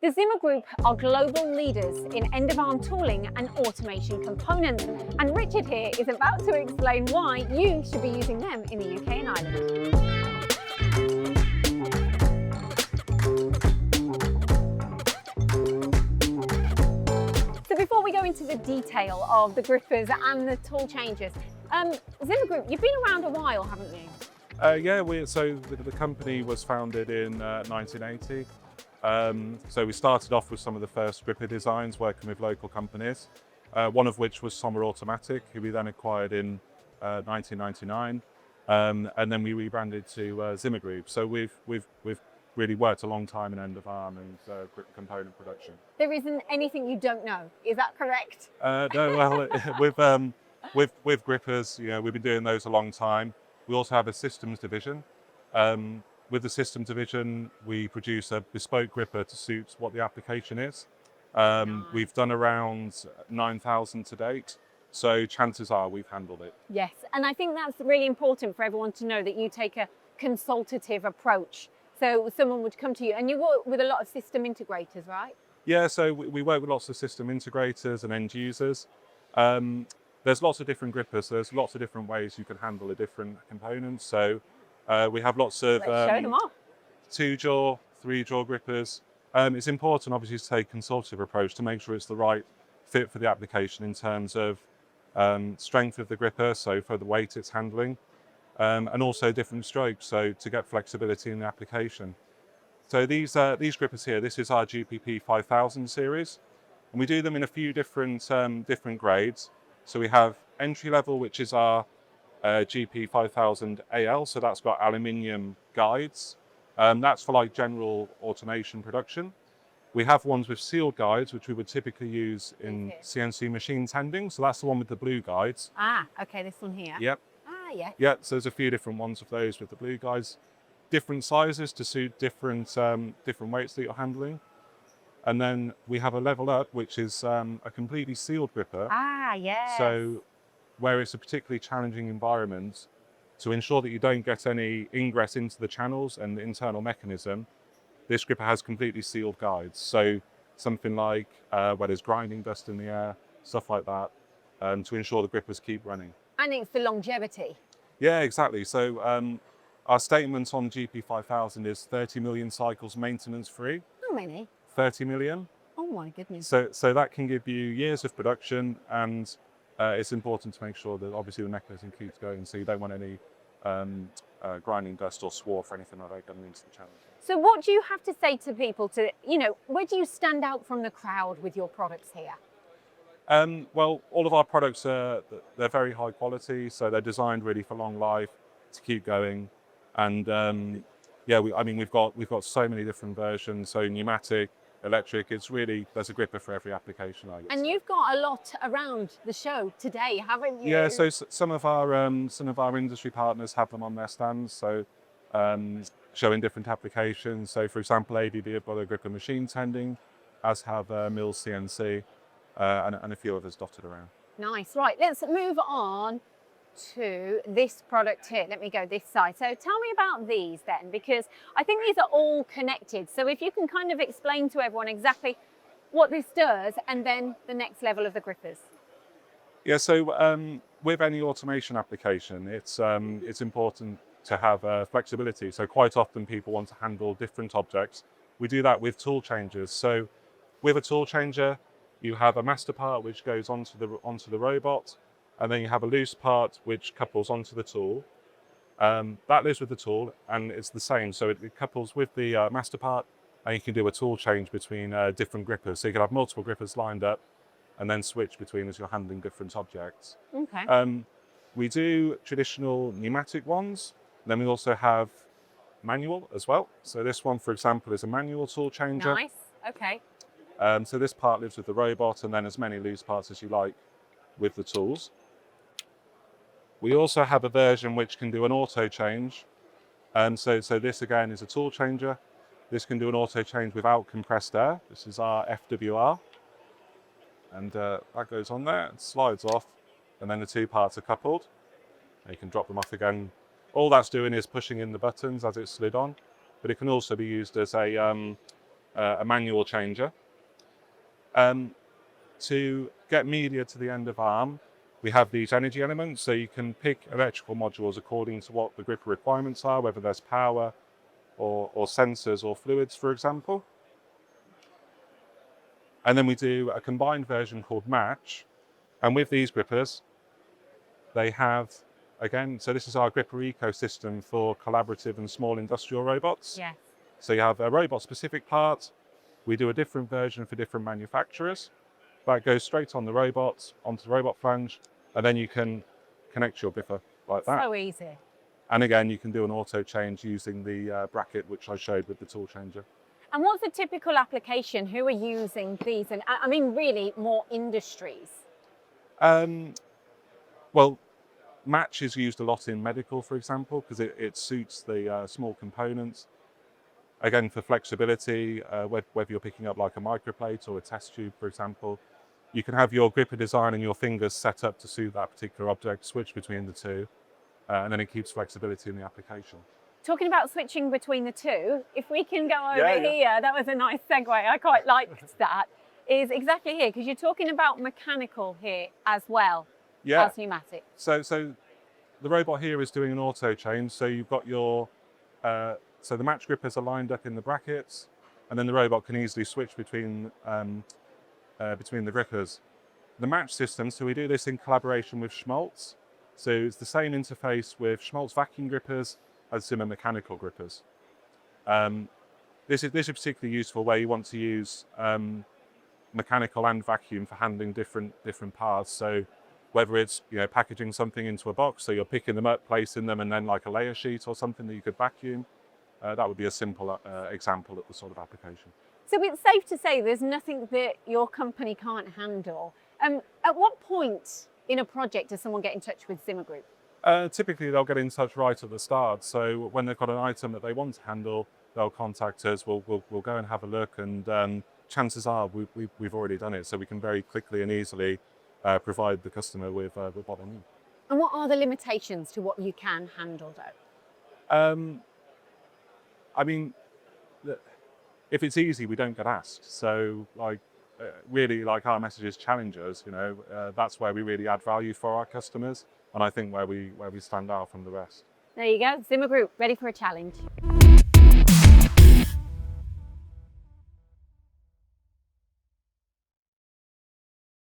The Zimmer Group are global leaders in end-of-arm tooling and automation components, and Richard here is about to explain why you should be using them in the UK and Ireland. So before we go into the detail of the grippers and the tool changes, Zimmer Group, you've been around a while, haven't you? The company was founded in 1980. So we started off with some of the first gripper designs working with local companies, one of which was Sommer Automatic, who we then acquired in 1999, and then we rebranded to Zimmer Group. So we've really worked a long time in end-of-arm and grip component production. There isn't anything you don't know, is that correct? No, well, with grippers, we've been doing those a long time. We also have a systems division. With the system division, we produce a bespoke gripper to suit what the application is. We've done around 9,000 to date, so chances are we've handled it. Yes, and I think that's really important for everyone to know that you take a consultative approach. So someone would come to you, and you work with a lot of system integrators, right? Yeah, so we work with lots of system integrators and end users. There's lots of different grippers, so there's lots of different ways you can handle the different components. So we have lots of Let's show them off. 2-jaw, 3-jaw grippers. It's important, obviously, to take a consultative approach to make sure it's the right fit for the application in terms of strength of the gripper, so for the weight it's handling, and also different strokes, so to get flexibility in the application. So these grippers here, this is our GPP 5000 series, and we do them in a few different grades. So we have entry level, which is our GP 5000 AL, so that's got aluminium guides. That's for like general automation production. We have ones with sealed guides, which we would typically use in CNC machine tending. So that's the one with the blue guides. Ah, okay, this one here. Yep. Ah, yeah. Yeah, so there's a few different ones of those with the blue guides. Different sizes to suit different weights that you're handling. And then we have a level up, which is a completely sealed gripper. Ah, yes. So where it's a particularly challenging environment, to ensure that you don't get any ingress into the channels and the internal mechanism, this gripper has completely sealed guides. So something like where there's grinding dust in the air, stuff like that, to ensure the grippers keep running. And it's the longevity. Yeah, exactly. So our statement on GP5000 is 30 million cycles maintenance free. How many? 30 million. Oh my goodness. So that can give you years of production, and it's important to make sure that obviously the mechanism keeps going, so you don't want any grinding dust or swarf or anything like that going into the channel. So what do you have to say to people where do you stand out from the crowd with your products here? Well, all of our products they're very high quality, so they're designed really for long life, to keep going, and we've got so many different versions, so pneumatic, electric. It's really, there's a gripper for every application, I guess. And you've got a lot around the show today, haven't you? Yeah, so some of our industry partners have them on their stands, so showing different applications. So for example, ABB have got a gripper machine tending, as have Mills CNC, and a few others dotted around. Nice. Right, let's move on to this product here. Let me go this side. So tell me about these then, because I think these are all connected. So if you can kind of explain to everyone exactly what this does, and then the next level of the grippers. Yeah, so with any automation application, it's important to have flexibility. So quite often people want to handle different objects. We do that with tool changers. So with a tool changer, you have a master part which goes onto the robot, and then you have a loose part which couples onto the tool. That lives with the tool, and it's the same. So it couples with the master part, and you can do a tool change between different grippers. So you can have multiple grippers lined up and then switch between as you're handling different objects. Okay. We do traditional pneumatic ones. Then we also have manual as well. So this one, for example, is a manual tool changer. Nice. Okay. So this part lives with the robot, and then as many loose parts as you like with the tools. We also have a version which can do an auto change. So this again is a tool changer. This can do an auto change without compressed air. This is our FWR. And that goes on there, it slides off, and then the two parts are coupled. And you can drop them off again. All that's doing is pushing in the buttons as it's slid on, but it can also be used as a a manual changer. To get media to the end of arm, we have these energy elements, so you can pick electrical modules according to what the gripper requirements are, whether there's power or sensors or fluids, for example. And then we do a combined version called Match. And with these grippers, they have, again, so this is our gripper ecosystem for collaborative and small industrial robots. Yes. So you have a robot-specific part. We do a different version for different manufacturers. That goes straight on the robot, onto the robot flange, and then you can connect your gripper like that. So easy. And again, you can do an auto change using the bracket, which I showed with the tool changer. And what's a typical application? Who are using these? And I mean, really more industries. Well, Match is used a lot in medical, for example, because it suits the small components. Again, for flexibility, whether you're picking up like a microplate or a test tube, for example, you can have your gripper design and your fingers set up to suit that particular object, switch between the two, and then it keeps flexibility in the application. Talking about switching between the two, if we can go over Yeah. here, that was a nice segue. I quite liked that. Is exactly here, because you're talking about mechanical here as well as pneumatic. So the robot here is doing an auto change. So you've got your, so the Match grippers are lined up in the brackets, and then the robot can easily switch between the grippers. The Match system, so we do this in collaboration with Schmaltz. So it's the same interface with Schmaltz vacuum grippers as Zimmer mechanical grippers. This is particularly useful where you want to use mechanical and vacuum for handling different parts. So whether it's packaging something into a box, so you're picking them up, placing them, and then like a layer sheet or something that you could vacuum. That would be a simple example of the sort of application. So it's safe to say there's nothing that your company can't handle. At what point in a project does someone get in touch with Zimmer Group? Typically, they'll get in touch right at the start. So when they've got an item that they want to handle, they'll contact us. We'll go and have a look, and chances are we've already done it. So we can very quickly and easily provide the customer with what they need. And what are the limitations to what you can handle, though? I mean, if it's easy, we don't get asked. So really, our message is challenge us. That's where we really add value for our customers, and I think where we stand out from the rest. There you go, Zimmer Group, ready for a challenge.